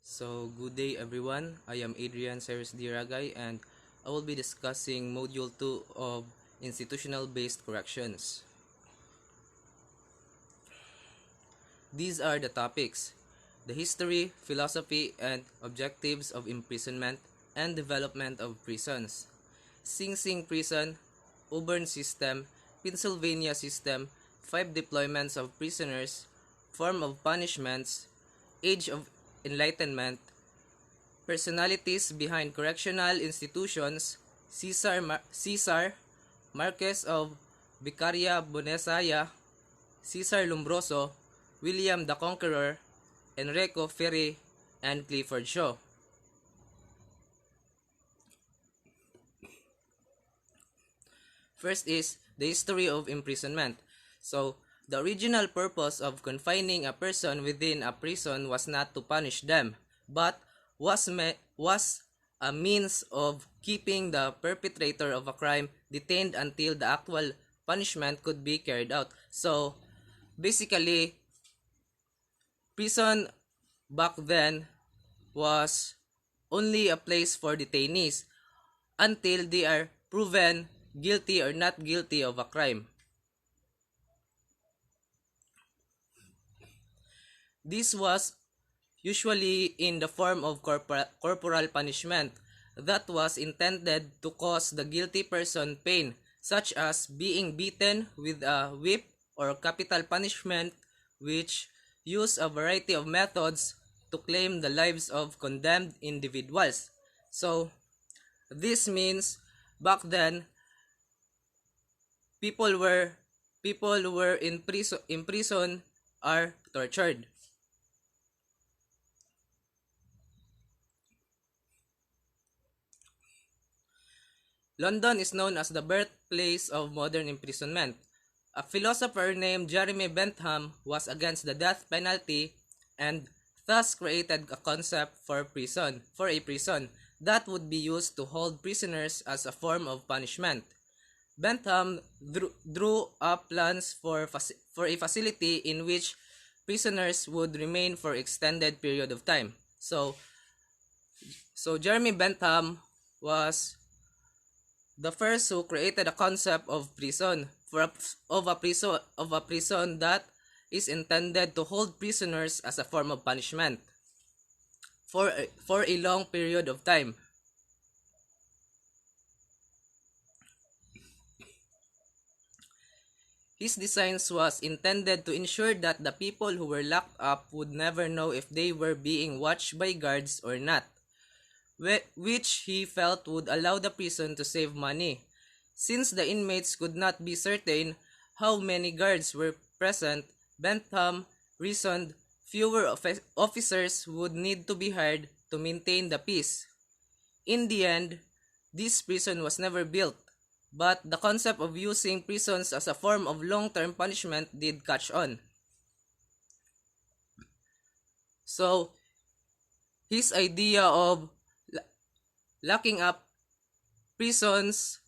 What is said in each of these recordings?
Good day everyone. I am Adrian Cyrus Diragay and I will be discussing Module 2 of Institutional Based Corrections. These are the topics: the history, philosophy, and objectives of imprisonment and development of prisons, Sing Sing Prison, Auburn System, Pennsylvania System, 5 deployments of prisoners, form of punishments, age of enlightenment, personalities behind correctional institutions: Cesar Marquez of Vicaria Bonesaya, Cesar Lombroso, William the Conqueror, Enrico Ferri, and Clifford Shaw. First is the history of imprisonment. The original purpose of confining a person within a prison was not to punish them, but was a means of keeping the perpetrator of a crime detained until the actual punishment could be carried out. So, basically, prison back then was only a place for detainees until they are proven guilty or not guilty of a crime. This was usually in the form of corporal punishment that was intended to cause the guilty person pain, such as being beaten with a whip, or capital punishment, which use a variety of methods to claim the lives of condemned individuals. So, this means back then people were people who were in prison are tortured. London is known as the birthplace of modern imprisonment. A philosopher named Jeremy Bentham was against the death penalty and thus created a concept for a prison that would be used to hold prisoners as a form of punishment. Bentham drew up plans for a facility in which prisoners would remain for extended period of time. So Jeremy Bentham was the first who created a concept of prison of a prison that is intended to hold prisoners as a form of punishment for a long period of time. His designs was intended to ensure that the people who were locked up would never know if they were being watched by guards or not, which he felt would allow the prison to save money. Since the inmates could not be certain how many guards were present, Bentham reasoned fewer officers would need to be hired to maintain the peace. In the end, this prison was never built, but the concept of using prisons as a form of long-term punishment did catch on. So, his idea of locking up prisoners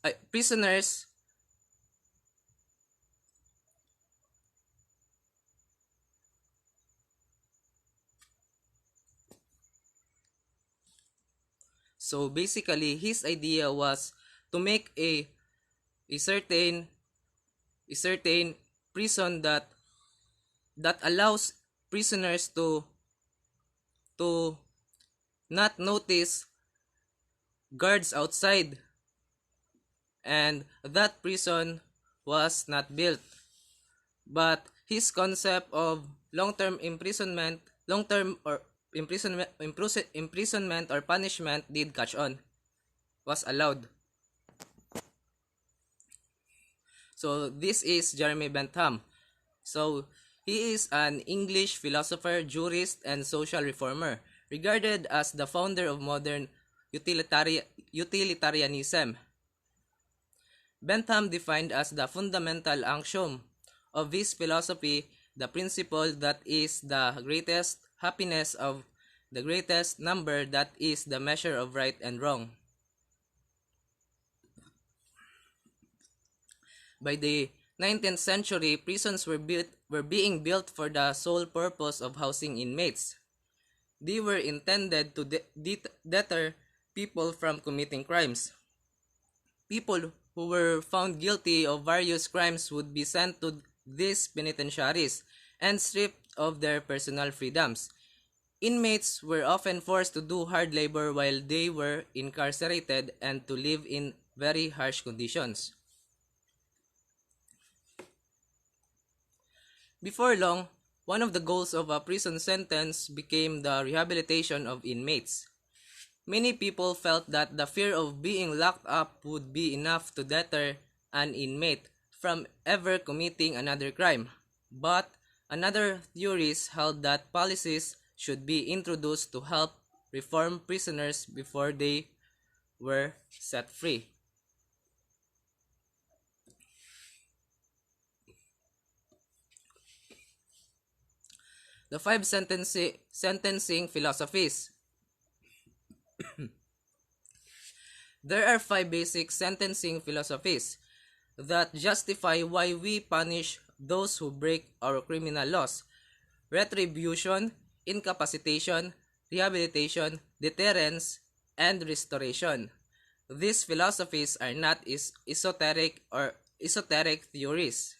so basically his idea was to make a certain a certain prison that allows prisoners to not notice guards outside, and that prison was not built. But his concept of long-term imprisonment, long-term or imprisonment or punishment did catch on, was allowed. So this is Jeremy Bentham. So he is an English philosopher, jurist, and social reformer, regarded as the founder of modern utilitarianism. Bentham defined as the fundamental axiom of his philosophy the principle that is the greatest happiness of the greatest number, that is the measure of right and wrong. By the 19th century, prisons were being built for the sole purpose of housing inmates. They were intended to deter people from committing crimes. People who were found guilty of various crimes would be sent to these penitentiaries and stripped of their personal freedoms. Inmates were often forced to do hard labor while they were incarcerated and to live in very harsh conditions. Before long, one of the goals of a prison sentence became the rehabilitation of inmates. Many people felt that the fear of being locked up would be enough to deter an inmate from ever committing another crime. But another theories held that policies should be introduced to help reform prisoners before they were set free. The five sentencing philosophies. There are five basic sentencing philosophies that justify why we punish those who break our criminal laws: retribution, incapacitation, rehabilitation, deterrence, and restoration. These philosophies are not esoteric theories.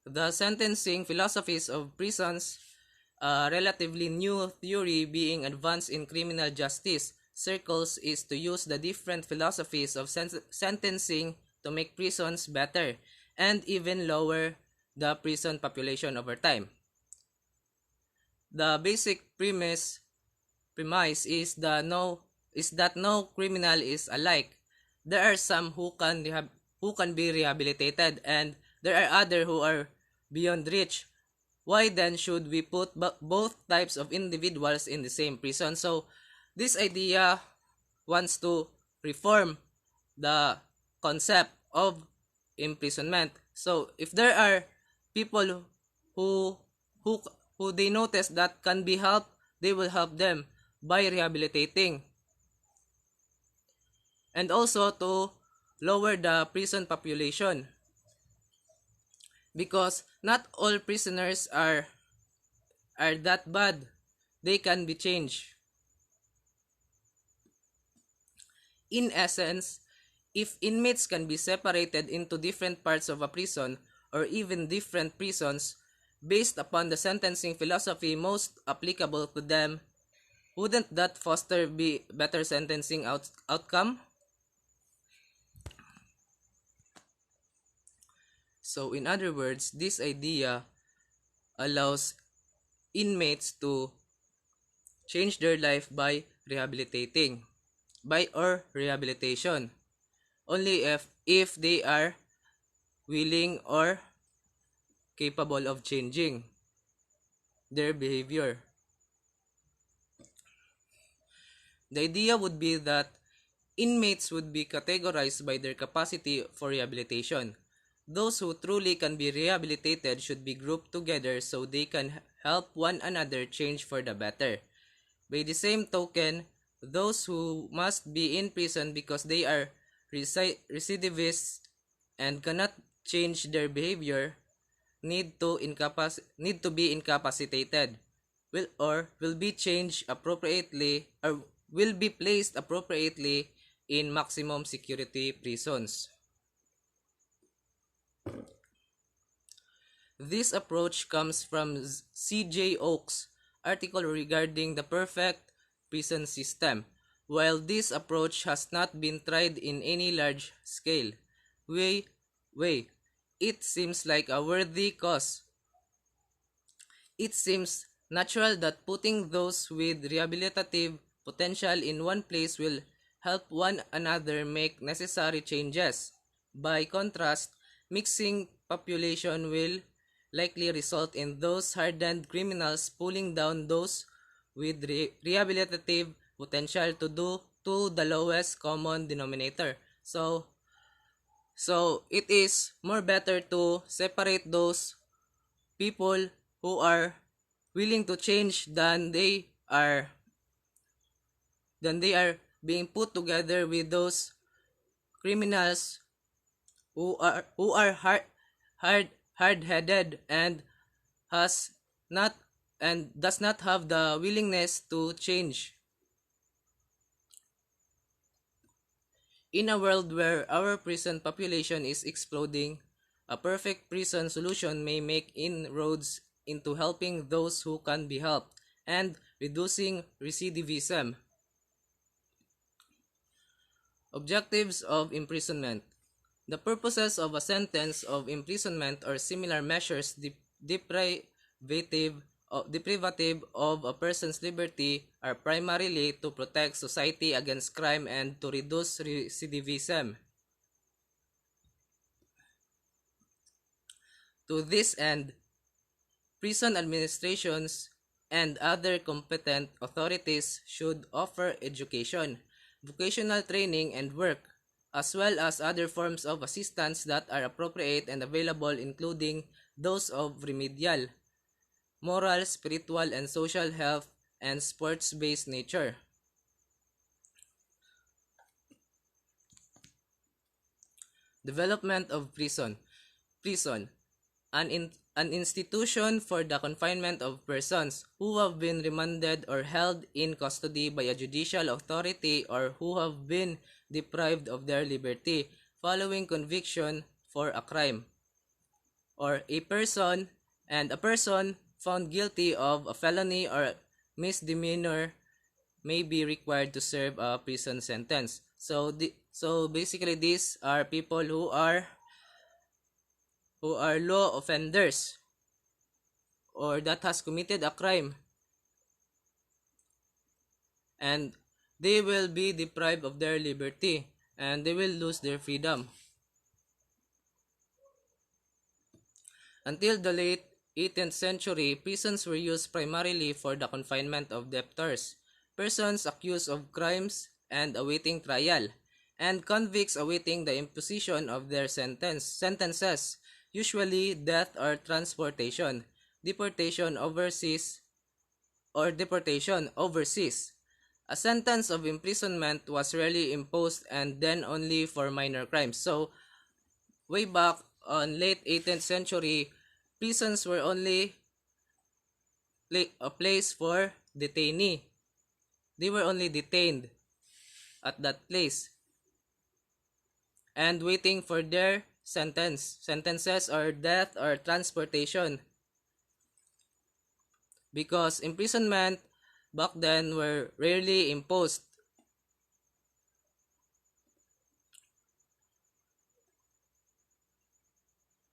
The sentencing philosophies of prisons, a relatively new theory being advanced in criminal justice circles, is to use the different philosophies of sentencing to make prisons better and even lower the prison population over time. The basic premise is that no criminal is alike. There are some who can be rehabilitated, and there are others who are beyond reach. Why then should we put both types of individuals in the same prison? So this idea wants to reform the concept of imprisonment. So if there are people who who who they notice that can be helped, they will help them by rehabilitating, and also to lower the prison population, because not all prisoners are that bad. They can be changed. In essence, if inmates can be separated into different parts of a prison or even different prisons based upon the sentencing philosophy most applicable to them, wouldn't that foster be better sentencing outcome? So in other words, this idea allows inmates to change their life by rehabilitation, only if they are willing or capable of changing their behavior. The idea would be that inmates would be categorized by their capacity for rehabilitation. Those who truly can be rehabilitated should be grouped together so they can help one another change for the better. By the same token, those who must be in prison because they are recidivists and cannot change their behavior need to be incapacitated, will be changed appropriately, or will be placed appropriately in maximum security prisons. This approach comes from C.J. Oakes' article regarding the perfect prison system. While this approach has not been tried in any large scale way, it seems like a worthy cause. It seems natural that putting those with rehabilitative potential in one place will help one another make necessary changes. By contrast, mixing population will likely result in those hardened criminals pulling down those with rehabilitative potential to the lowest common denominator. So it is more better to separate those people who are willing to change than they are being put together with those criminals who are hard-headed and has not and does not have the willingness to change. In a world where our prison population is exploding, a perfect prison solution may make inroads into helping those who can be helped and reducing recidivism. Objectives of imprisonment. The purposes of a sentence of imprisonment or similar measures deprivative of a person's liberty are primarily to protect society against crime and to reduce recidivism. To this end, prison administrations and other competent authorities should offer education, vocational training, and work, as well as other forms of assistance that are appropriate and available, including those of remedial, moral, spiritual, and social health and sports-based nature. Development of prison. Prison. An institution for the confinement of persons who have been remanded or held in custody by a judicial authority or who have been deprived of their liberty following conviction for a crime, or a person found guilty of a felony or misdemeanor may be required to serve a prison sentence. So basically these are people who are law offenders or that has committed a crime, and they will be deprived of their liberty and they will lose their freedom. Until the late 18th century, prisons were used primarily for the confinement of debtors, persons accused of crimes and awaiting trial, and convicts awaiting the imposition of their sentences, usually death or transportation, deportation overseas. A sentence of imprisonment was rarely imposed and then only for minor crimes. So, way back on late 18th century, prisons were only a place for detainee. They were only detained at that place and waiting for their sentences or death or transportation, because imprisonment back then were rarely imposed.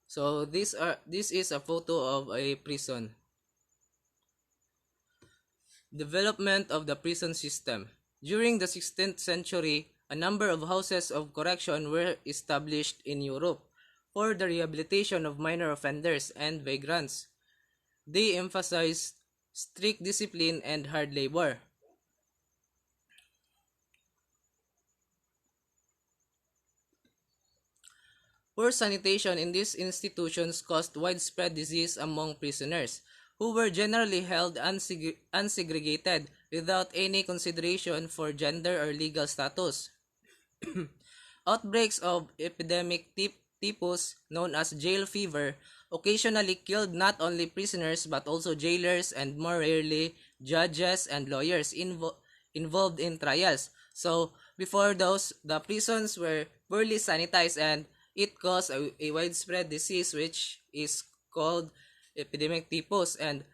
So this is a photo of a prison. Development of the prison system. During the 16th century, a number of houses of correction were established in Europe for the rehabilitation of minor offenders and vagrants. They emphasized strict discipline and hard labor. Poor sanitation in these institutions caused widespread disease among prisoners, who were generally held unsegregated without any consideration for gender or legal status. Outbreaks of epidemic typhus, known as jail fever, occasionally killed not only prisoners but also jailers and more rarely judges and lawyers involved in trials. So before those, the prisons were poorly sanitized and it caused a widespread disease which is called epidemic typhus, and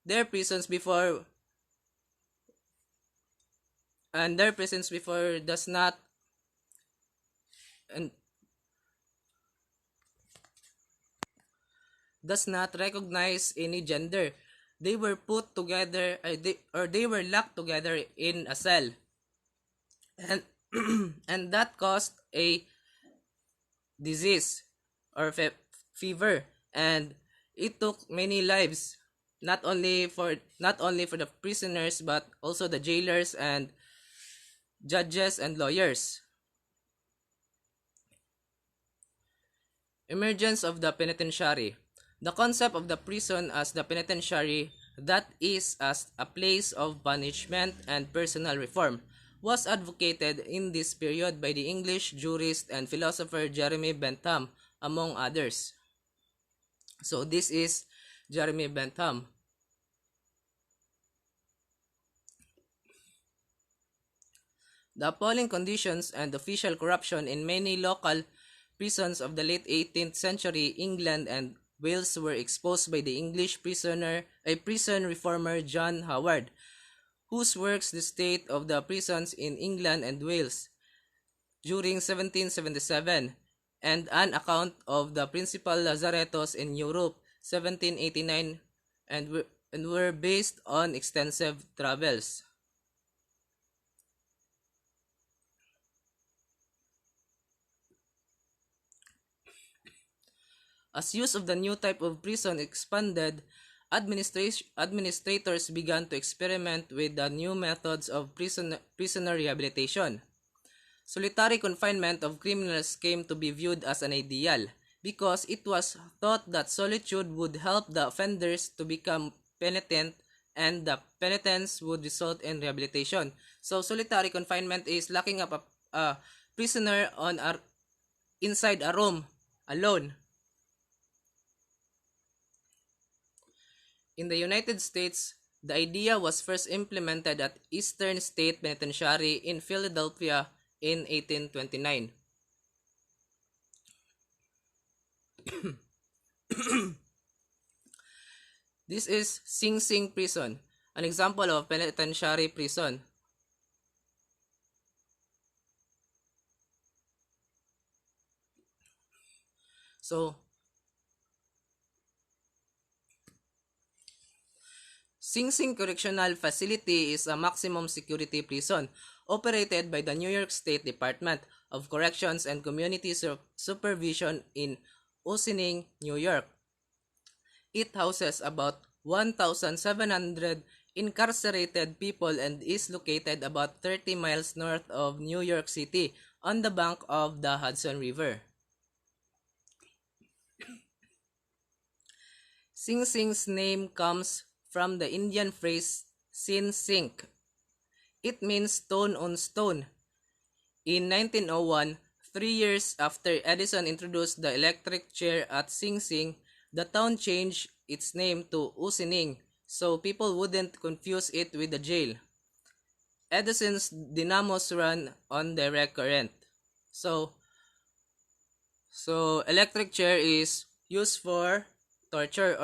their prisons before their prisons before and does not recognize any gender. They were put together, they were locked together in a cell, and and that caused a disease or fever, and it took many lives, not only for the prisoners but also the jailers and judges and lawyers. Emergence of the penitentiary. The concept of the prison as the penitentiary, that is, as a place of punishment and personal reform, was advocated in this period by the English jurist and philosopher Jeremy Bentham, among others. So this is Jeremy Bentham. The appalling conditions and official corruption in many local prisons of the late 18th century England and Wales were exposed by the English prison reformer John Howard, whose works The State of the Prisons in England and Wales during 1777 and An Account of the Principal Lazaretos in Europe 1789 and were based on extensive travels. As use of the new type of prison expanded, administrators began to experiment with the new methods of prisoner rehabilitation. Solitary confinement of criminals came to be viewed as an ideal because it was thought that solitude would help the offenders to become penitent and the penitence would result in rehabilitation. So solitary confinement is locking up a prisoner inside a room alone. In the United States, the idea was first implemented at Eastern State Penitentiary in Philadelphia in 1829. This is Sing Sing Prison, an example of penitentiary prison. So, Sing Sing Correctional Facility is a maximum security prison operated by the New York State Department of Corrections and Community Supervision in Ossining, New York. It houses about 1,700 incarcerated people and is located about 30 miles north of New York City on the bank of the Hudson River. Sing Sing's name comes from the Indian phrase sin sink. It means stone on stone. In 1901, 3 years after Edison introduced the electric chair at Sing Sing, the town changed its name to Ossining so people wouldn't confuse it with the jail. Edison's dynamos run on direct current. So electric chair is used for torture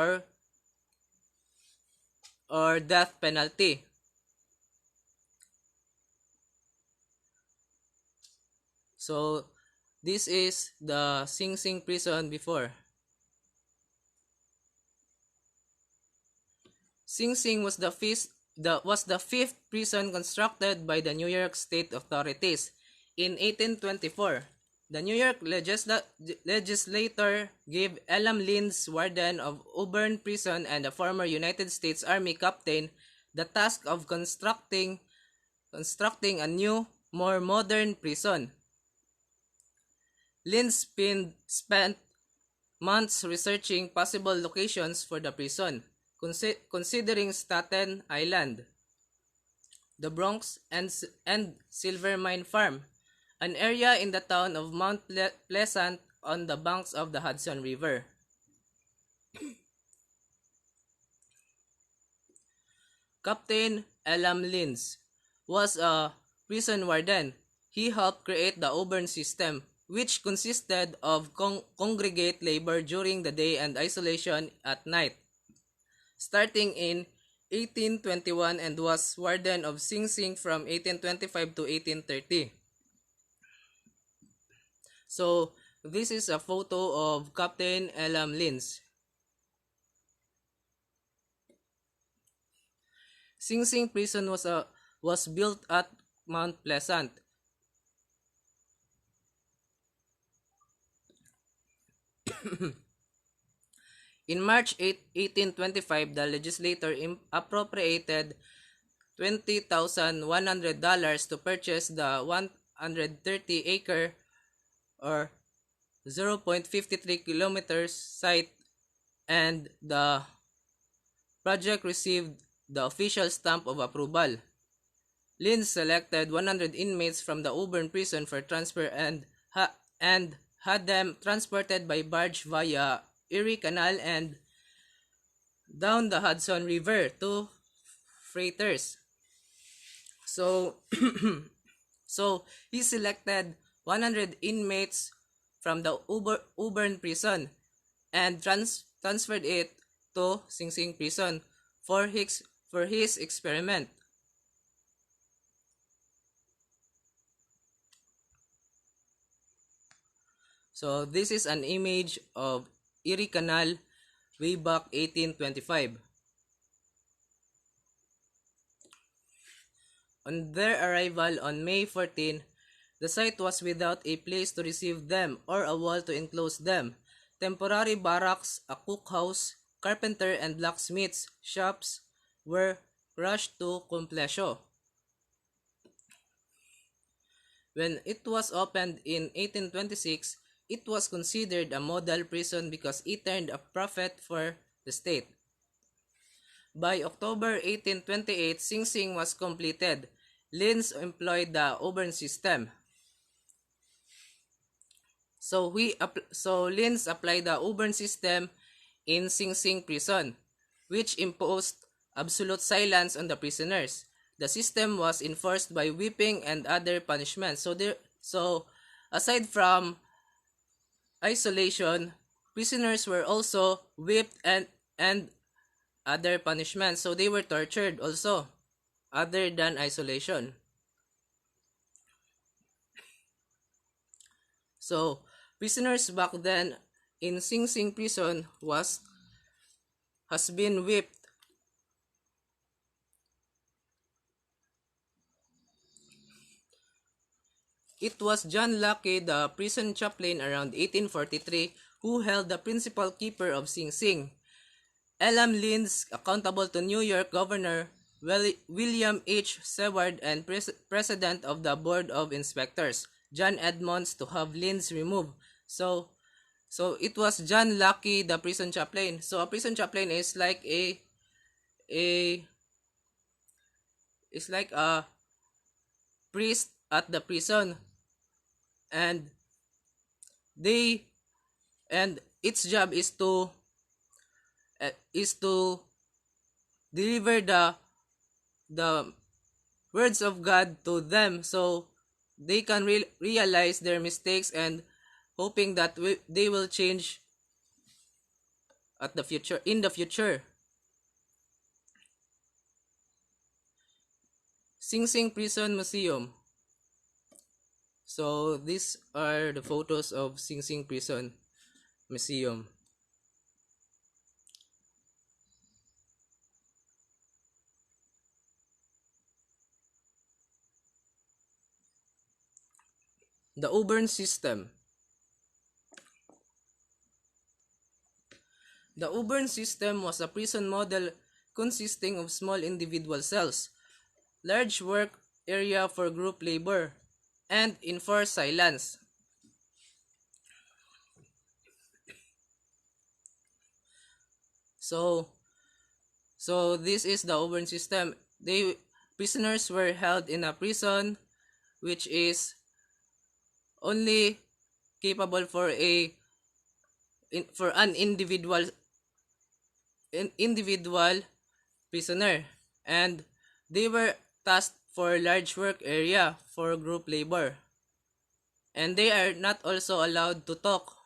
or death penalty. So this is the Sing Sing prison before. Sing Sing was the fifth prison constructed by the New York State authorities. In 1824, the New York legislature gave Elam Lins, warden of Auburn Prison and a former United States Army captain, the task of constructing a new, more modern prison. Lins spent months researching possible locations for the prison, considering Staten Island, the Bronx, and Silver Mine Farm, an area in the town of Mount Pleasant on the banks of the Hudson River. Captain Elam Lins was a prison warden. He helped create the Auburn system, which consisted of congregate labor during the day and isolation at night, starting in 1821 and was warden of Sing Sing from 1825 to 1830. So, this is a photo of Captain Elam Lins. Sing Sing Prison was built at Mount Pleasant. In March 8, 1825, the legislature appropriated $20,100 to purchase the 130-acre or 0.53 kilometers site, and the project received the official stamp of approval. Lynn selected 100 inmates from the Auburn prison for transfer and had them transported by barge via Erie Canal and down the Hudson River to freighters. So, so he selected 100 inmates from the Auburn prison and transferred it to Sing Sing prison for his experiment. So this is an image of Erie Canal way back 1825. On their arrival on May 14, the site was without a place to receive them or a wall to enclose them. Temporary barracks, a cookhouse, carpenter and blacksmiths shops were rushed to completion. When it was opened in 1826, it was considered a model prison because it earned a profit for the state. By October 1828, Sing Sing was completed. Linz employed the Auburn system. So Linz applied the Auburn system in Sing Sing prison, which imposed absolute silence on the prisoners. The system was enforced by whipping and other punishments. So aside from isolation, prisoners were also whipped and other punishments. So they were tortured also, other than isolation. So prisoners back then in Sing Sing prison has been whipped. It was John Lucky, the prison chaplain around 1843, who held the principal keeper of Sing Sing. Elam Linz, accountable to New York Governor William H. Seward and President of the Board of Inspectors, John Edmonds, to have Linz removed. So it was John Lucky, the prison chaplain. So a prison chaplain is like a priest at the prison, and its job is to deliver the words of God to them, so they can realize their mistakes and hoping that they will change in the future. Sing Sing Prison Museum. So these are the photos of Sing Sing Prison Museum. The Auburn system. The Auburn system was a prison model consisting of small individual cells, large work area for group labor, and enforced silence. So this is the Auburn system. Prisoners were held in a prison which is only capable for an individual prisoner, and they were tasked for large work area for group labor, and they are not also allowed to talk.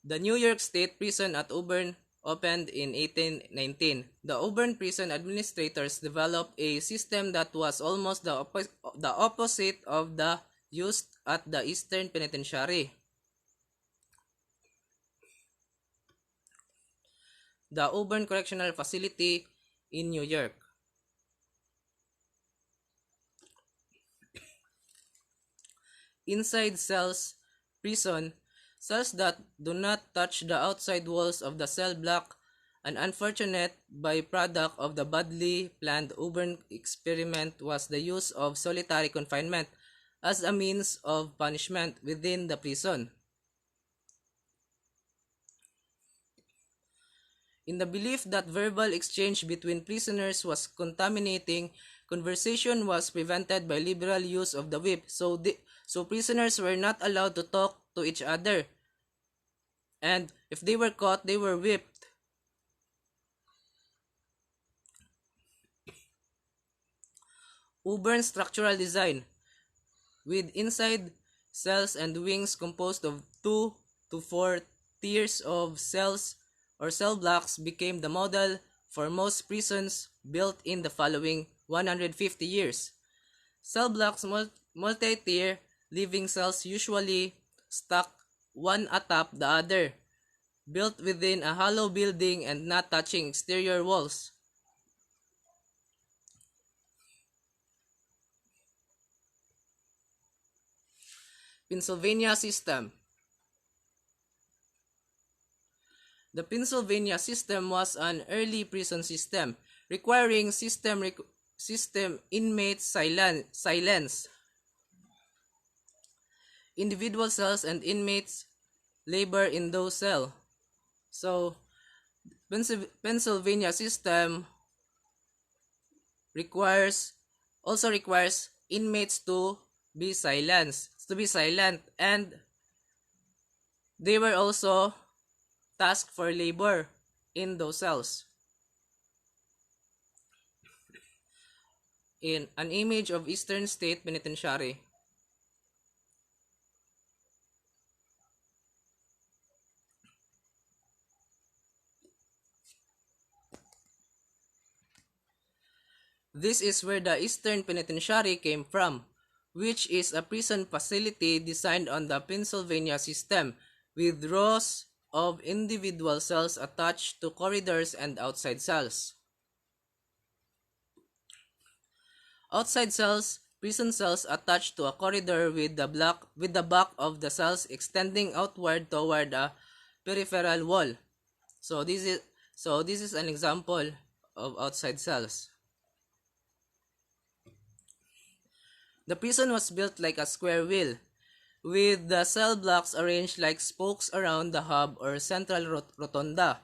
The New York State Prison at Auburn opened in 1819. The Auburn prison administrators developed a system that was almost the opposite of the used at the Eastern Penitentiary. The Auburn Correctional Facility in New York. Inside prison cells that do not touch the outside walls of the cell block, an unfortunate byproduct of the badly planned Auburn experiment, was the use of solitary confinement as a means of punishment within the prison. In the belief that verbal exchange between prisoners was contaminating, conversation was prevented by liberal use of the whip, so prisoners were not allowed to talk to each other. and if they were caught, they were whipped. U-Bourne structural design, with inside cells and wings composed of 2 to 4 tiers of cells or cell blocks, became the model for most prisons built in the following 150 years. Cell blocks, multi-tier living cells usually stacked one atop the other, built within a hollow building and not touching exterior walls. Pennsylvania system. The Pennsylvania system was an early prison system requiring system inmates silence individual cells and inmates labor in those cells. So Pennsylvania system requires requires inmates to be silent, and they were also tasked for labor in those cells. In an image of Eastern State Penitentiary. This is where the Eastern Penitentiary came from, which is a prison facility designed on the Pennsylvania system, with rows of individual cells attached to corridors and outside cells. Outside cells, prison cells attached to a corridor with the back of the cells extending outward toward a peripheral wall. So this is an example of outside cells. The prison was built like a square wheel, with the cell blocks arranged like spokes around the hub or central rotunda.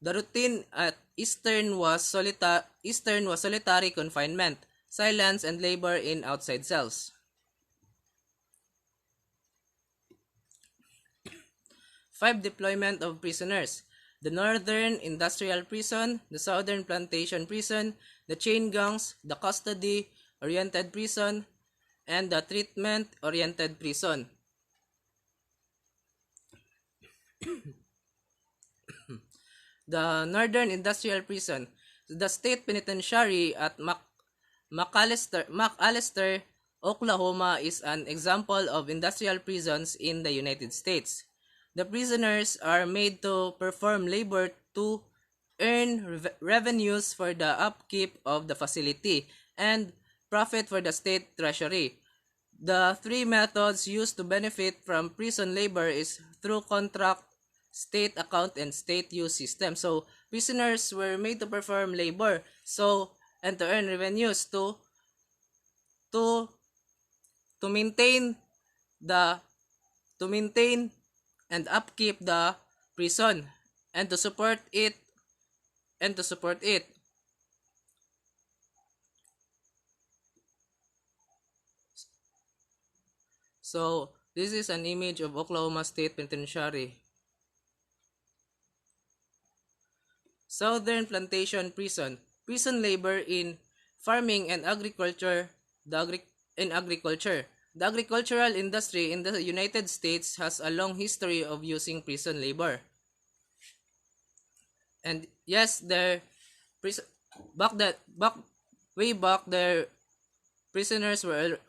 The routine at Eastern was solitary confinement, silence, and labor in outside cells. 5. Deployment of prisoners. The Northern Industrial Prison, the Southern Plantation Prison, the Chain Gangs, the Custody-Oriented Prison, and the Treatment-Oriented Prison. The Northern Industrial Prison. The State Penitentiary at McAlester, Oklahoma is an example of industrial prisons in the United States. The prisoners are made to perform labor to earn revenues for the upkeep of the facility and profit for the state treasury. The 3 methods used to benefit from prison labor is through contract, state account, and state use system. So prisoners were made to perform labor, and to earn revenues to maintain the to maintain and upkeep the prison and to support it. So this is an image of Oklahoma State Penitentiary. Southern Plantation Prison. Prison labor in farming and agriculture. The agricultural industry in the United States has a long history of using prison labor. And yes, way back their prisoners were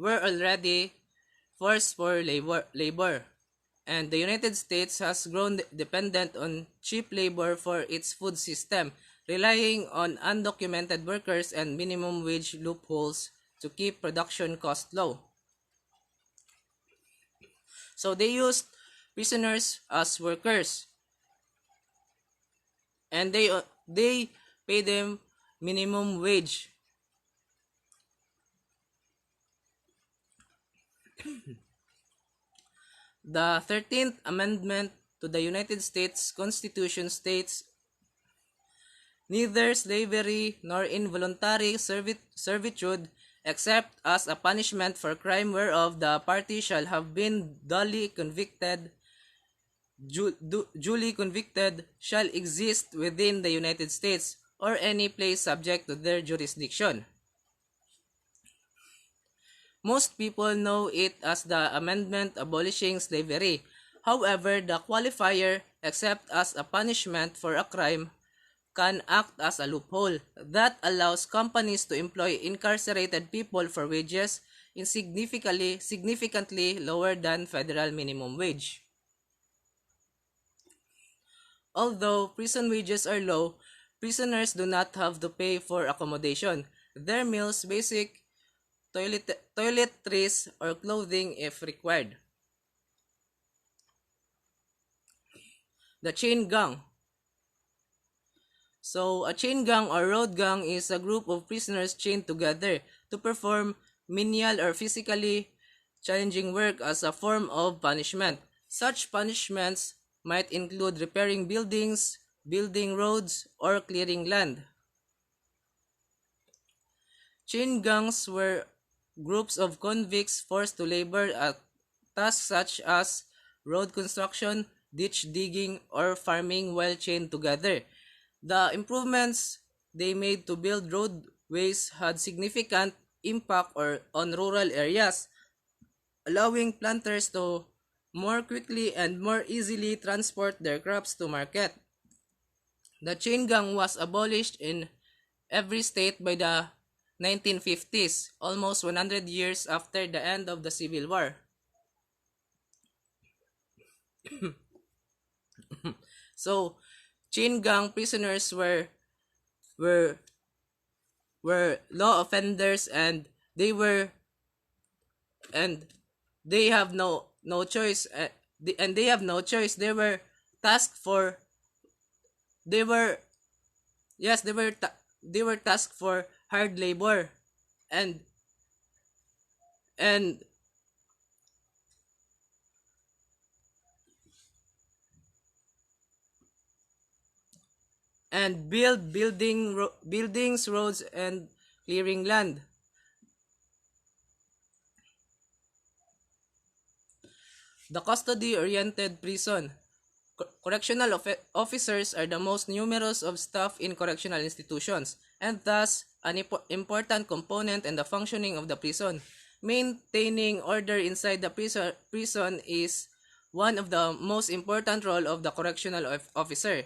already forced for labor. And the United States has grown dependent on cheap labor for its food system, relying on undocumented workers and minimum wage loopholes to keep production costs low. So they used prisoners as workers, and they pay them minimum wage. The 13th Amendment to the United States Constitution states, "Neither slavery nor involuntary servitude, except as a punishment for crime whereof the party shall have been duly convicted, duly convicted shall exist within the United States or any place subject to their jurisdiction. Most people know it as the amendment abolishing slavery. However, the qualifier, except as a punishment for a crime, can act as a loophole that allows companies to employ incarcerated people for wages significantly lower than federal minimum wage. Although prison wages are low, prisoners do not have to pay for accommodation, their meals, basic toiletries, or clothing if required. The chain gang. So, a chain gang or road gang is a group of prisoners chained together to perform menial or physically challenging work as a form of punishment. Such punishments might include repairing buildings, building roads, or clearing land. Chain gangs were groups of convicts forced to labor at tasks such as road construction, ditch digging, or farming while chained together. The improvements they made to build roadways had significant impact on rural areas, allowing planters to more quickly and more easily transport their crops to market. The chain gang was abolished in every state by the 1950s, almost 100 years after the end of the Civil War. So, chain gang prisoners were were law offenders, they were and they have no choice, and they have no choice. Tasked for they were yes they were tasked for hard labor, and and buildings, roads, and clearing land. The custody-oriented prison. Correctional officers are the most numerous of staff in correctional institutions, and thus an important component in the functioning of the prison. Maintaining order inside the prison is one of the most important role of the correctional officer.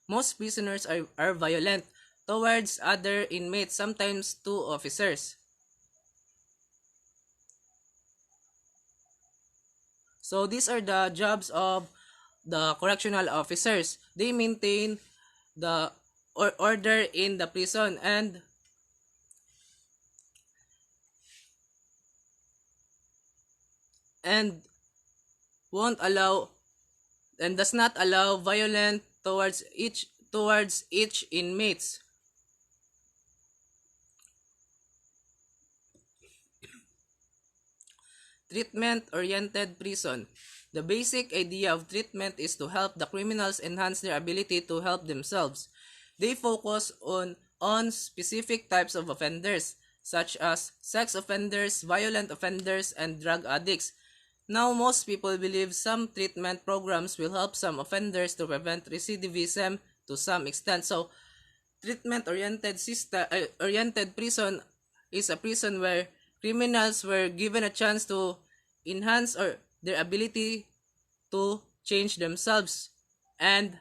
Most prisoners are violent towards other inmates, sometimes to officers. So these are the jobs of the correctional officers. They maintain the order in the prison, and won't allow and does not allow violence towards each inmates. Treatment-oriented prison. The basic idea of treatment is to help the criminals enhance their ability to help themselves. They focus on specific types of offenders, such as sex offenders, violent offenders, and drug addicts. Now, most people believe some treatment programs will help some offenders to prevent recidivism to some extent. So, oriented prison is a prison where criminals were given a chance to enhance or their ability to change themselves, and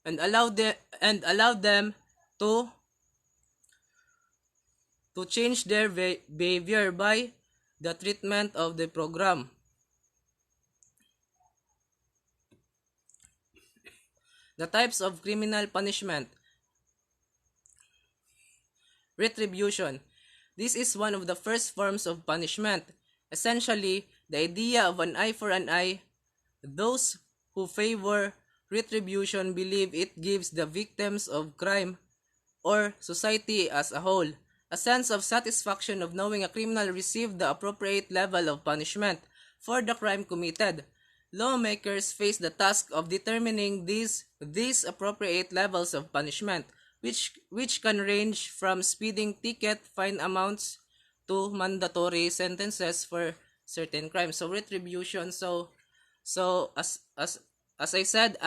allow them to change their behavior by the treatment of the program. The types of criminal punishment. Retribution. This is one of the first forms of punishment. Essentially, the idea of an eye for an eye. Those who favor retribution believe it gives the victims of crime, or society as a whole, a sense of satisfaction of knowing a criminal received the appropriate level of punishment for the crime committed. Lawmakers face the task of determining these appropriate levels of punishment, which can range from speeding ticket fine amounts to mandatory sentences for certain crimes. So retribution. So as I said,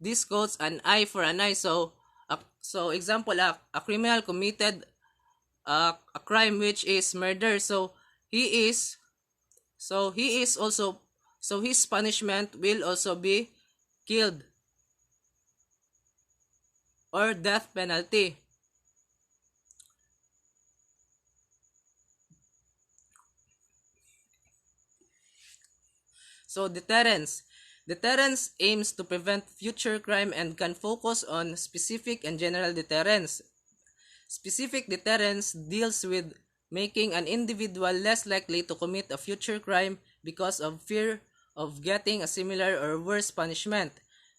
this quotes an eye for an eye. So example, a criminal committed a crime which is murder. He is he is also his punishment will also be killed or death penalty. So deterrence. Deterrence aims to prevent future crime and can focus on specific and general deterrence. Specific deterrence deals with making an individual less likely to commit a future crime because of fear of getting a similar or worse punishment.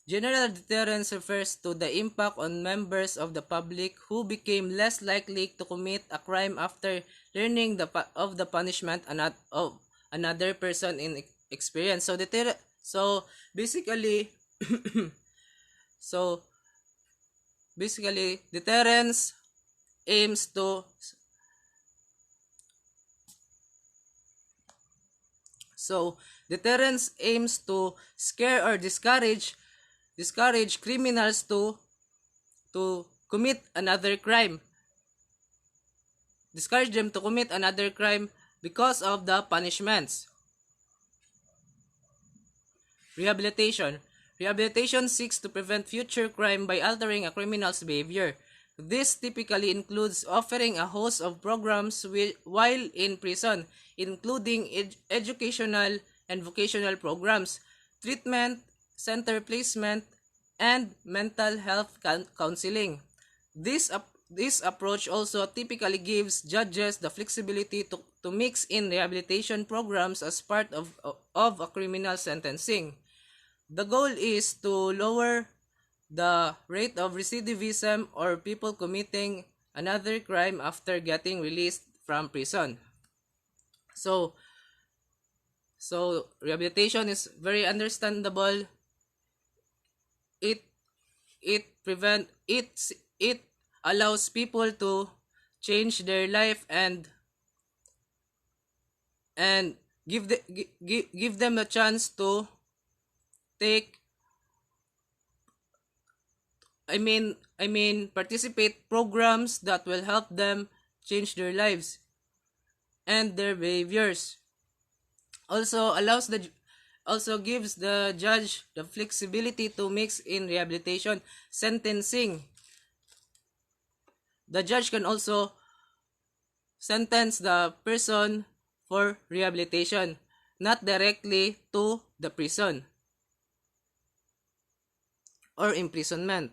General deterrence refers to the impact on members of the public who became less likely to commit a crime after learning of the punishment of another person in experience. So basically so basically deterrence aims to scare or discourage criminals to commit another crime. Discourage them to commit another crime because of the punishments. Rehabilitation. Rehabilitation seeks to prevent future crime by altering a criminal's behavior. This typically includes offering a host of programs while in prison, including educational and vocational programs, treatment, center placement, and mental health counseling. This approach also typically gives judges the flexibility to mix in rehabilitation programs as part of a criminal sentencing. The goal is to lower the rate of recidivism or people committing another crime after getting released from prison. So rehabilitation is very understandable. It allows people to change their life and give them a chance to take participate programs that will help them change their lives and their behaviors. Also gives the judge the flexibility to mix in rehabilitation sentencing. The judge can also sentence the person for rehabilitation, not directly to the prison or imprisonment.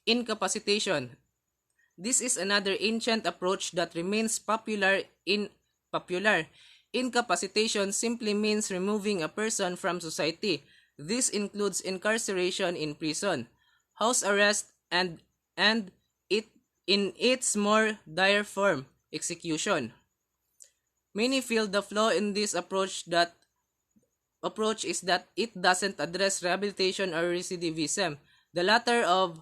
Incapacitation. This is another ancient approach that remains popular. Incapacitation simply means removing a person from society. This includes incarceration in prison, house arrest, and it in its more dire form, execution. Many feel the flaw in this approach is that it doesn't address rehabilitation or recidivism, the latter of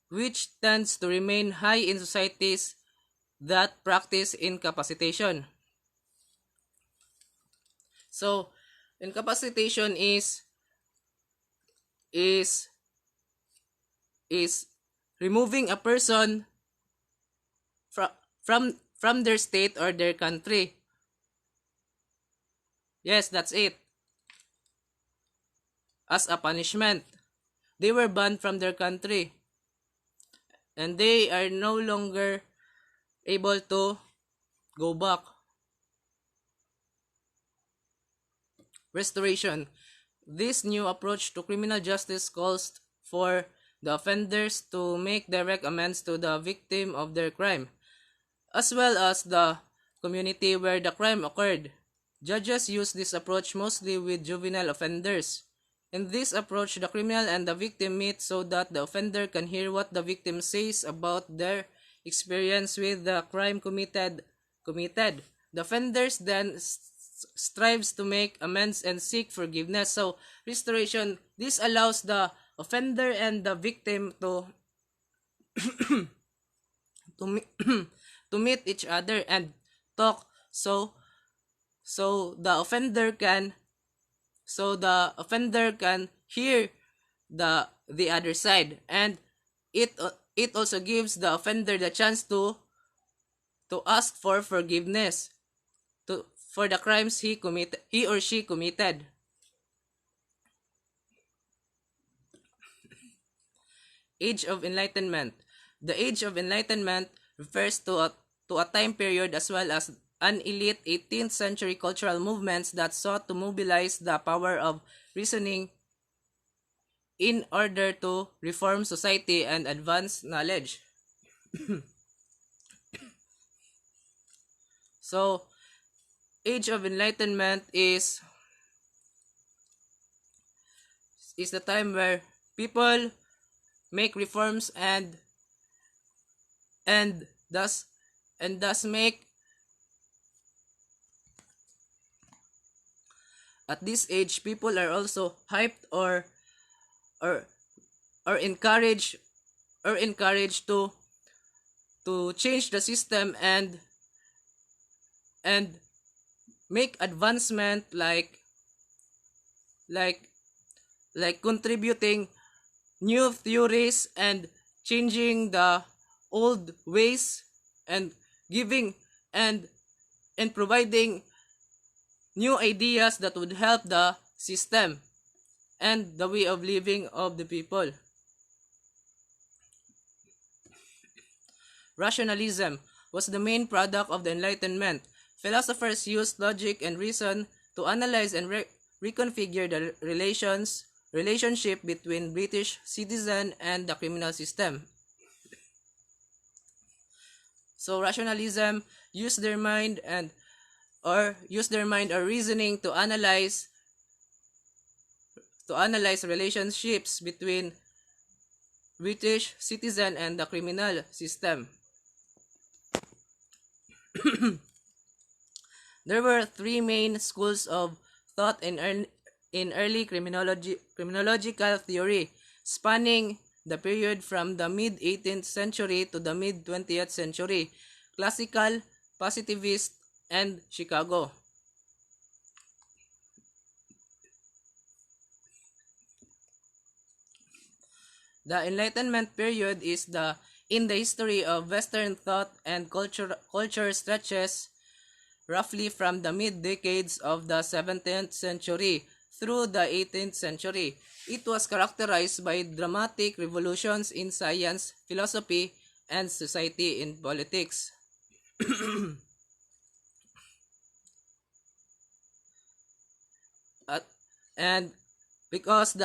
which tends to remain high in societies that practice incapacitation. So, incapacitation is is removing a person from their state or their country. Yes, that's it. As a punishment, they were banned from their country and they are no longer able to go back. Restoration. This new approach to criminal justice calls for the offenders to make direct amends to the victim of their crime, as well as the community where the crime occurred. Judges use this approach mostly with juvenile offenders. In this approach, the criminal and the victim meet so that the offender can hear what the victim says about their experience with the crime committed. The offenders then strives to make amends and seek forgiveness. So, restoration, this allows the offender and the victim to to meet to meet each other and talk, so the offender can hear the other side, and it also gives the offender the chance to ask for forgiveness for the crimes he or she committed. Age of Enlightenment. The Age of Enlightenment refers to a time period as well as an elite 18th century cultural movements that sought to mobilize the power of reasoning in order to reform society and advance knowledge. So, Age of Enlightenment is the time where people make reforms and thus make at this age people are also hyped or or encouraged to change the system and make advancement like contributing new theories and changing the old ways and giving and providing new ideas that would help the system and the way of living of the people. Rationalism was the main product of the Enlightenment. Philosophers used logic and reason to analyze and reconfigure the relationship between British citizen and the criminal system. So rationalism used their mind or reasoning to analyze relationships between British citizen and the criminal system. There were three main schools of thought in early criminological theory, spanning the period from the mid-18th century to the mid-20th century: classical, positivist, and Chicago. The Enlightenment period is in the history of Western thought and culture stretches roughly from the mid-decades of the 17th century through the 18th century. It was characterized by dramatic revolutions in science, philosophy, and society in politics. And because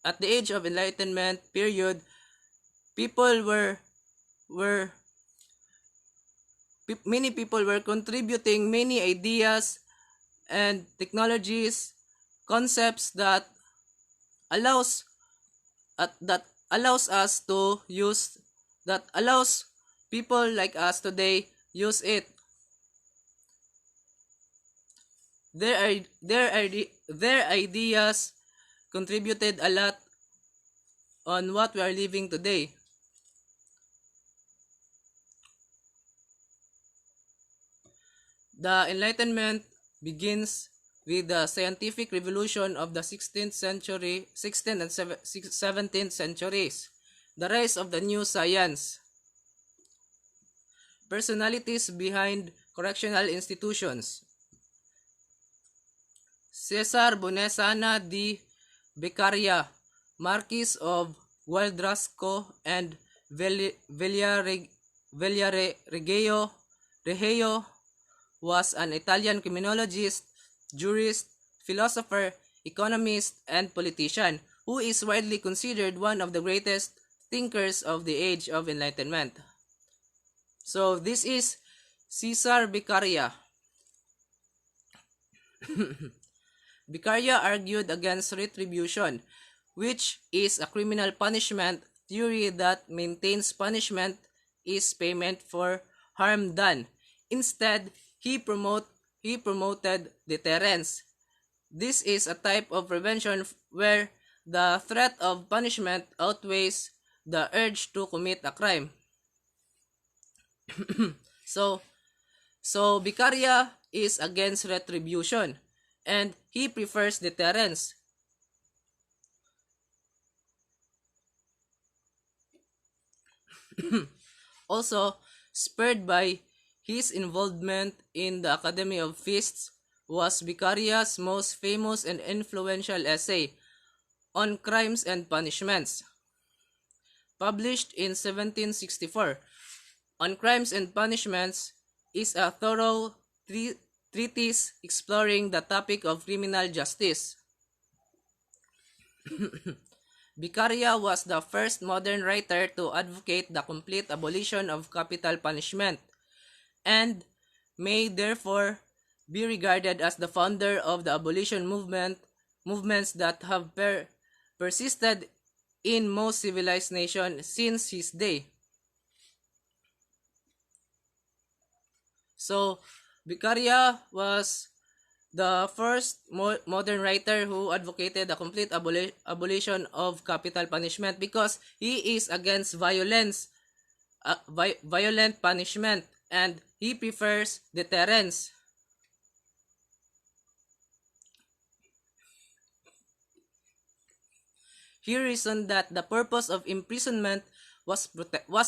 at the age of Enlightenment period, people were many people were contributing many ideas and technologies, concepts allows that allows us to use that allows people like us today use it. Their ideas contributed a lot on what we are living today. The Enlightenment begins with the scientific revolution of the 16th and 17th centuries, the rise of the new science, personalities behind correctional institutions. Cesar Bonesana di Beccaria, Marquis of Gualdrasco and Reggio was an Italian criminologist, jurist, philosopher, economist, and politician who is widely considered one of the greatest thinkers of the Age of Enlightenment. So this is Cesar Beccaria. Beccaria argued against retribution, which is a criminal punishment theory that maintains punishment is payment for harm done. Instead, he promoted deterrence. This is a type of prevention where the threat of punishment outweighs the urge to commit a crime. So, Beccaria is against retribution, and he prefers deterrence. Also, spurred by his involvement in the Academy of Fists, was Beccaria's most famous and influential essay on crimes and punishments, published in 1764. On Crimes and Punishments is a thorough treatise exploring the topic of criminal justice. Beccaria was the first modern writer to advocate the complete abolition of capital punishment, and may therefore be regarded as the founder of the abolition movements that have persisted in most civilized nations since his day. So, Beccaria was the first modern writer who advocated the complete abolition of capital punishment because he is against violent punishment, and he prefers deterrence. He reasoned that the purpose of imprisonment was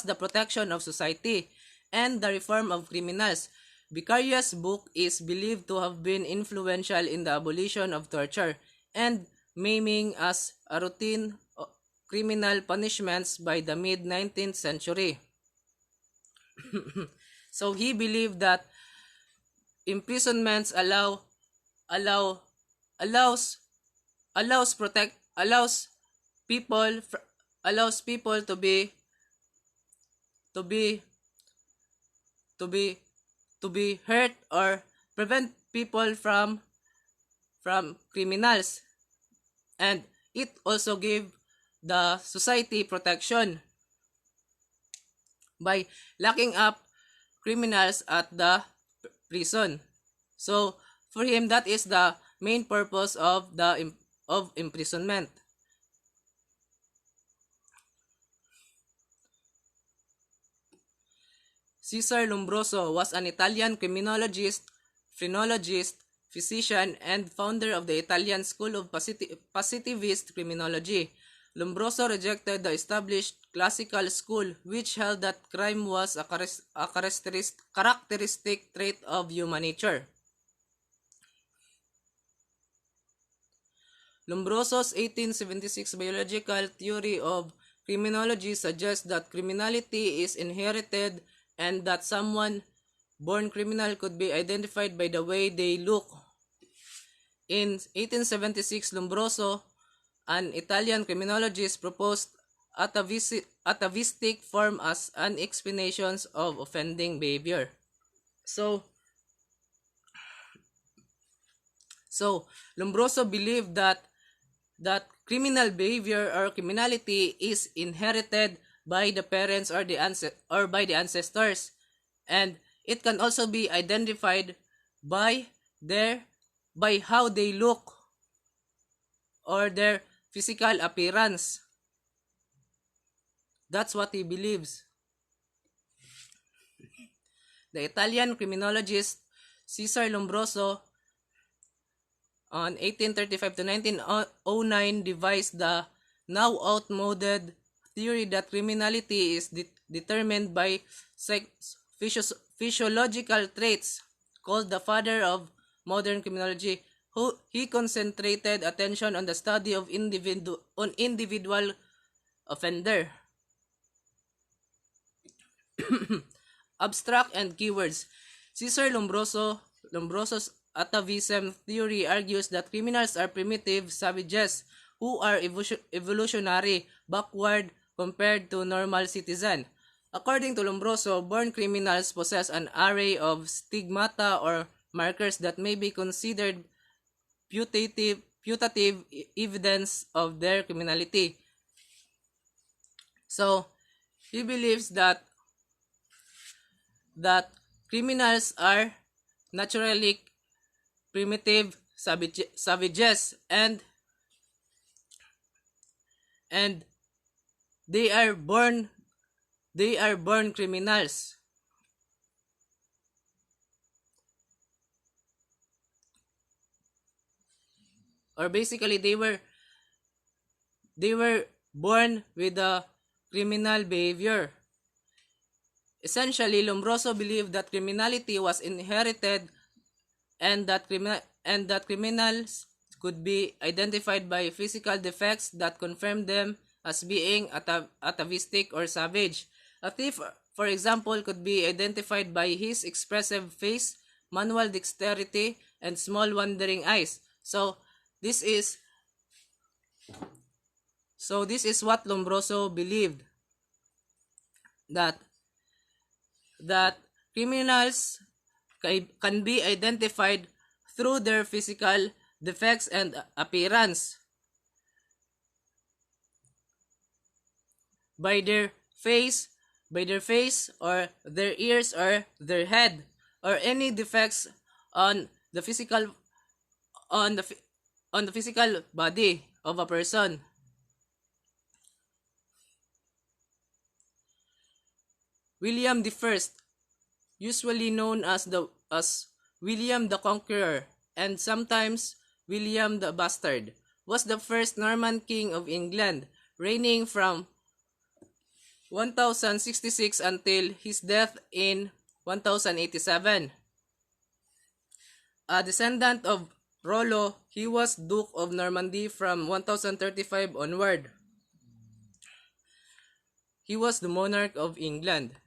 the protection of society and the reform of criminals. Beccaria's book is believed to have been influential in the abolition of torture and maiming as a routine criminal punishments by the mid-19th century. So he believed that imprisonments allows people allows people to be to be to be to be hurt or prevent people from criminals, and it also gave the society protection by locking up criminals at the prison. So for him, that is the main purpose of imprisonment. Cesare Lombroso was an Italian criminologist, phrenologist, physician, and founder of the Italian school of positivist criminology. Lombroso rejected the established classical school, which held that crime was a characteristic trait of human nature. Lombroso's 1876 biological theory of criminology suggests that criminality is inherited and that someone born criminal could be identified by the way they look. In 1876, Lombroso, an Italian criminologist, proposed atavistic form as an explanation of offending behavior. So Lombroso believed that criminal behavior or criminality is inherited by the parents or by the ancestors, and it can also be identified by how they look or their physical appearance. That's what he believes. The Italian criminologist Cesare Lombroso on 1835 to 1909 devised the now outmoded theory that criminality is determined by physiological traits, called the father of modern criminology. He concentrated attention on the study of individual offender. Abstract and keywords. Cesare Lombroso's atavism theory argues that criminals are primitive savages who are evolutionary backward compared to normal citizens. According to Lombroso, born criminals possess an array of stigmata or markers that may be considered putative evidence of their criminality. So, he believes that criminals are naturally primitive savages and They are born they are born criminals. Or basically they were born with a criminal behavior. Essentially, Lombroso believed that criminality was inherited and that criminals could be identified by physical defects that confirmed them as being atavistic or savage. A thief, for example, could be identified by his expressive face, manual dexterity, and small wandering eyes. This is this is what Lombroso believed, that that criminals can be identified through their physical defects and appearance, by their face, or their ears or their head, or any defects on the physical on the on the physical body of a person. William the First, usually known as William the Conqueror and sometimes William the Bastard, was the first Norman king of England, reigning from 1066 until his death in 1087. A descendant of Rollo, he was Duke of Normandy from 1035 onward. He was the monarch of England.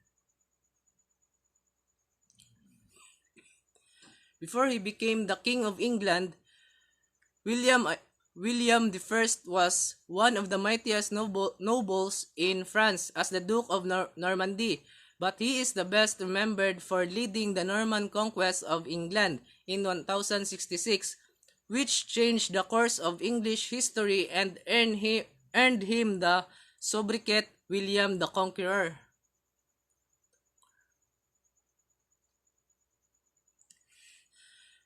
Before he became the King of England, William the First was one of the mightiest nobles in France as the Duke of Normandy, but he is the best remembered for leading the Norman conquest of England in 1066, which changed the course of English history and earned him the sobriquet William the Conqueror.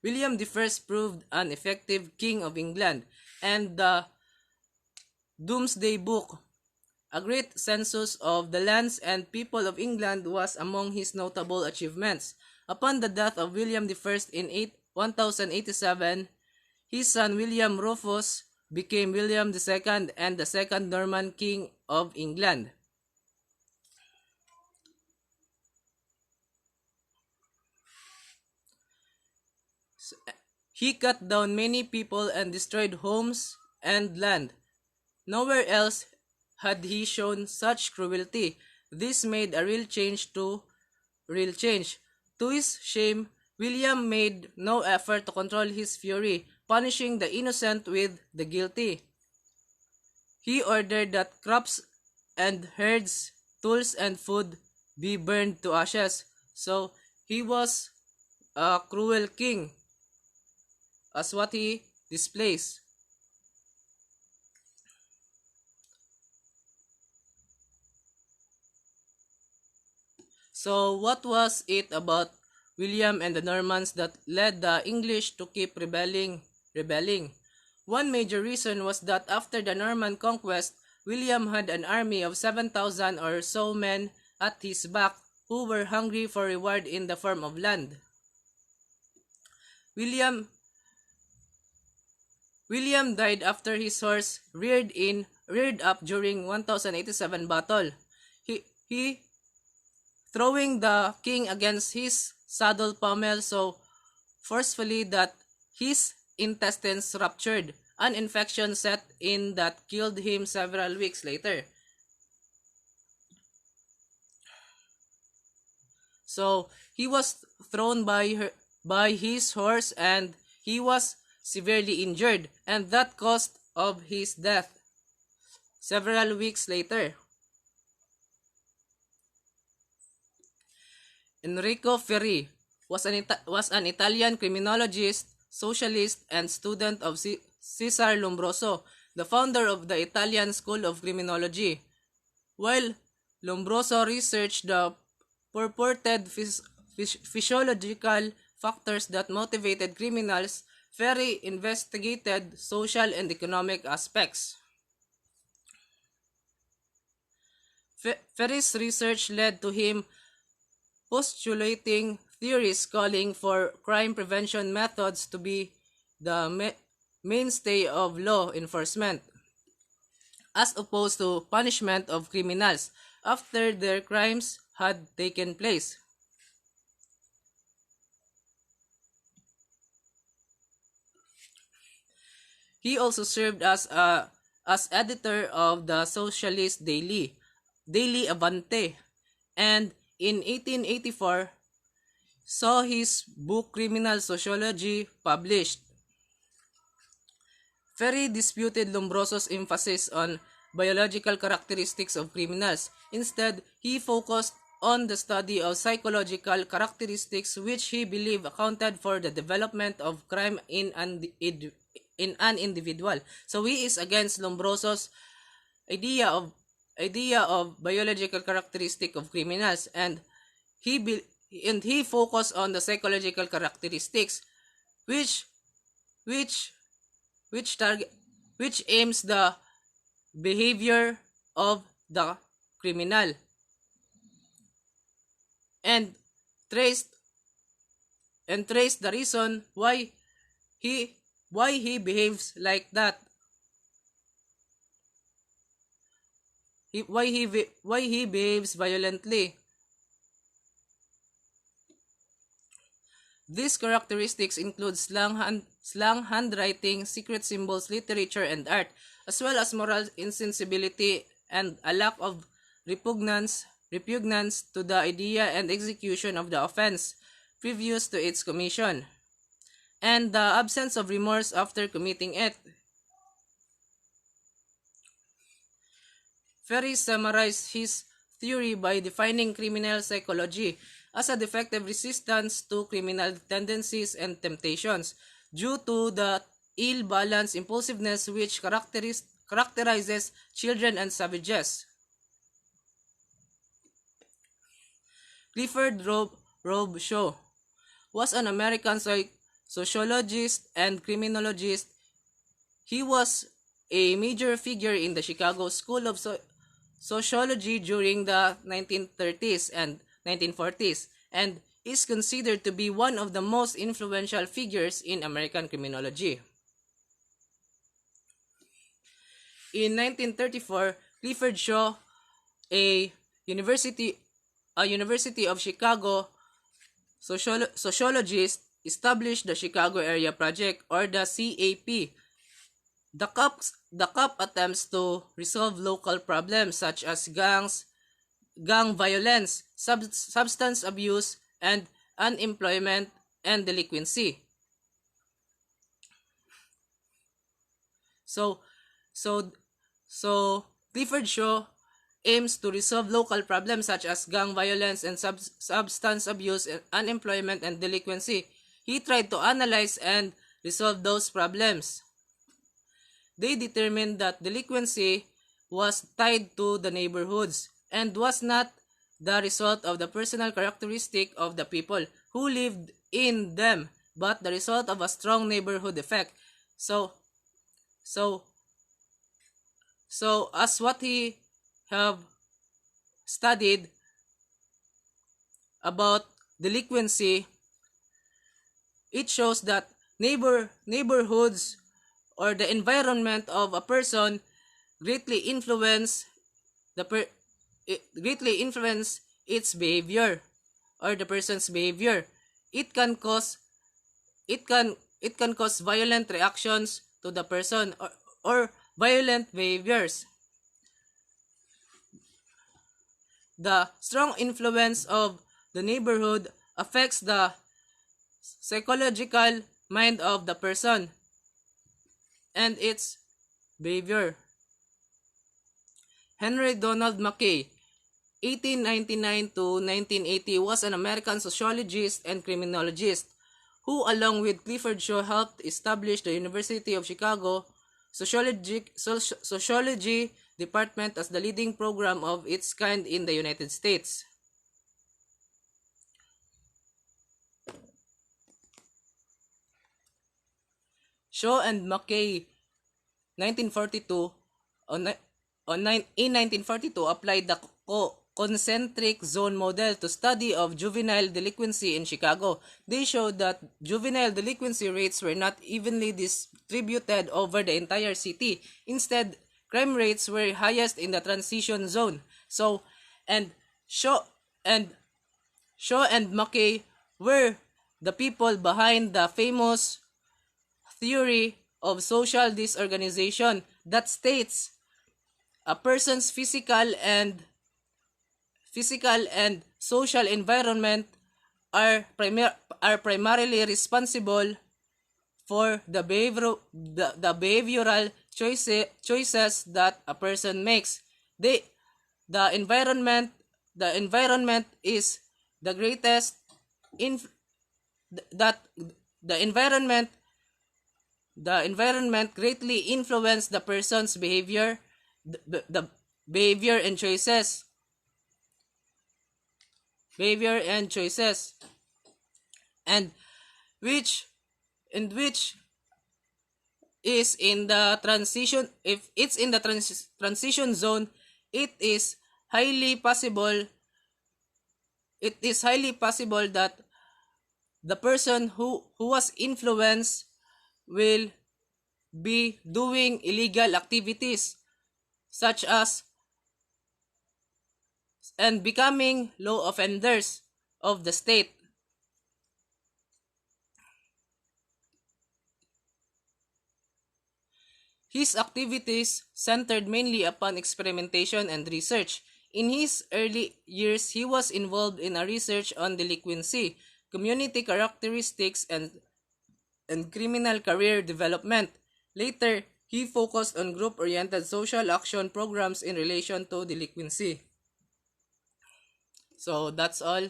William I proved an effective king of England, and the Domesday Book, a great census of the lands and people of England, was among his notable achievements. Upon the death of William I in 1087, his son William Rufus became William II and the second Norman king of England. He cut down many people and destroyed homes and land. Nowhere else had he shown such cruelty. This made a real change. To his shame, William made no effort to control his fury, punishing the innocent with the guilty. He ordered that crops and herds, tools and food be burned to ashes. So he was a cruel king, as what he displays. So what was it about William and the Normans that led the English to keep rebelling? One major reason was that after the Norman conquest, William had an army of 7,000 or so men at his back who were hungry for reward in the form of land. William died after his horse reared up during 1087 battle. He throwing the king against his saddle pommel so forcefully that his intestines ruptured. An infection set in that killed him several weeks later. So he was thrown by his horse and he was severely injured, and that caused of his death several weeks later. Enrico Ferri was an Italian criminologist, socialist, and student of Cesare Lombroso, the founder of the Italian School of Criminology. While Lombroso researched the purported physiological factors that motivated criminals, Ferri investigated social and economic aspects. Ferry's research led to him postulating theories calling for crime prevention methods to be the mainstay of law enforcement, as opposed to punishment of criminals after their crimes had taken place. He also served as editor of the socialist Daily Avante, and in 1884 saw his book Criminal Sociology published. Ferry disputed Lombroso's emphasis on biological characteristics of criminals. Instead, he focused on the study of psychological characteristics which he believed accounted for the development of crime in an individual. So he is against Lombroso's idea of biological characteristic of criminals, and he focused on the psychological characteristics which which target which aims the behavior of the criminal, and traced the reason he he behaves like that. Why he behaves violently. These characteristics include slang handwriting, secret symbols, literature, and art, as well as moral insensibility and a lack of repugnance to the idea and execution of the offense previous to its commission, and the absence of remorse after committing it. Ferry summarized his theory by defining criminal psychology as a defective resistance to criminal tendencies and temptations due to the ill-balanced impulsiveness which characterizes children and savages. Clifford Robichaud was an American sociologist and criminologist. He was a major figure in the Chicago School of Sociology during the 1930s and 1940s, and is considered to be one of the most influential figures in American criminology. In 1934, Clifford Shaw, a University of Chicago sociologist, established the Chicago Area Project, or the CAP. The CAP attempts to resolve local problems such as gang violence, substance abuse, and unemployment and delinquency. So Clifford Shaw aims to resolve local problems such as gang violence and substance abuse, and unemployment and delinquency. He tried to analyze and resolve those problems. They determined that delinquency was tied to the neighborhoods and was not the result of the personal characteristic of the people who lived in them, but the result of a strong neighborhood effect. So as what he have studied about delinquency, it shows that neighborhoods or the environment of a person greatly influence its behavior, or the person's behavior. It can cause violent reactions to the person, or violent behaviors. The strong influence of the neighborhood affects the psychological mind of the person and its behavior. Henry Donald Mackay, 1899 to 1980, was an American sociologist and criminologist who, along with Clifford Shaw, helped establish the University of Chicago Sociology Department as the leading program of its kind in the United States. Shaw and Mackay, 1942, in 1942, applied the concentric zone model to study of juvenile delinquency in Chicago. They showed that juvenile delinquency rates were not evenly distributed over the entire city. Instead, crime rates were highest in the transition zone. So, and Shaw and McKay were the people behind the famous theory of social disorganization that states a person's physical and social environment are primarily responsible for the behavioral choices that a person makes. The environment is the greatest that the environment greatly influence the person's behavior, the behavior and choices and which is in the transition. If it's in the transition zone, it is highly possible that the person who was influenced will be doing illegal activities such as and becoming law offenders of the state. His activities centered mainly upon experimentation and research. In his early years, he was involved in a research on delinquency, community characteristics, and criminal career development. Later, he focused on group-oriented social action programs in relation to delinquency. So that's all.